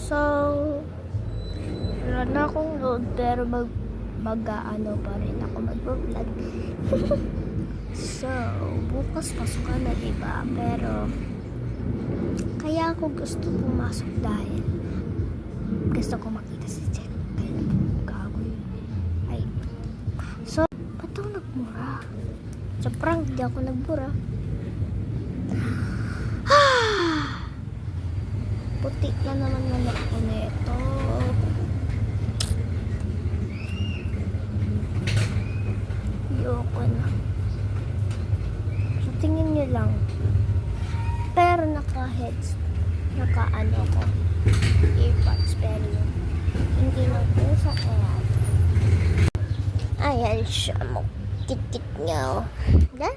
So, wala na akong load pero mag-ano pa rin ako mag-vlog. So, bukas pasukan na, diba? Pero, kaya ako gusto pumasok dahil gusto ko makita si Jen. Gago yun. Ay. So, ba't ako nagmura? Sa prank, di ako nagmura. Puti na naman manok ko nito. Ayoko na. So, tingin nyo lang. Pero naka-heads. Naka-ano ko. Earpods. Pero yun. Hindi lang po sa kaya. Ayan siya. Kit-kit niya. Diba?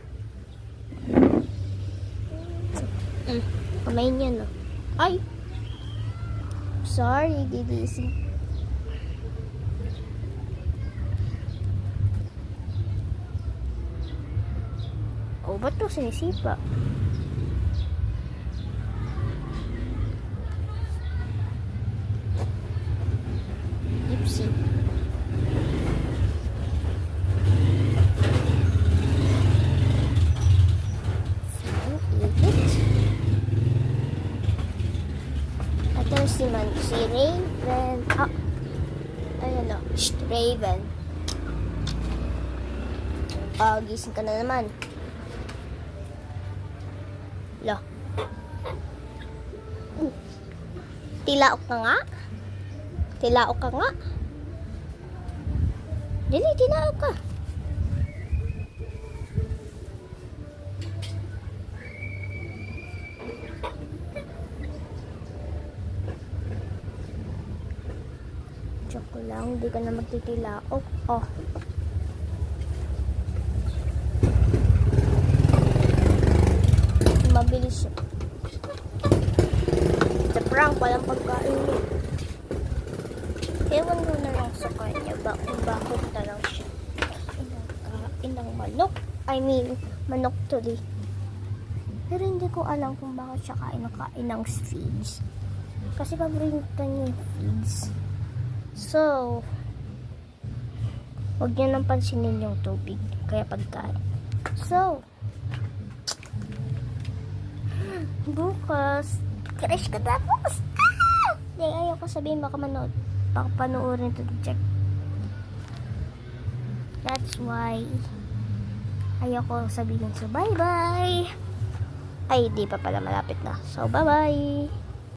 Kamay niya, no? Ay! Sorry, gigising. Oh, ba't ito sinisipa? Ipsy. Si Raven. Ah, ayun o. Raven. Gising ka na naman. Lo. Tilaok ka nga? Tilaok ka nga? Dili, tilaok ka. Joke lang, hindi ka na magtitilaok. Oh. Mabilis siya. Sa prank, walang pagkain. Ewan mo na lang sa kanya ba kung bakit na lang siya kain ng manok. I mean, manok tuloy. Pero hindi ko alam kung bakit siya kain ng feeds. Kasi paborito niya yung feeds. So, huwag niyo nang pansinin yung tubig, kaya pagkain. So, bukas, crash ka tapos. Ayaw ko sabihin, baka panoorin to check. That's why, ayaw ko sabihin. So, bye-bye. Ay, di pa pala, malapit na. So, bye-bye.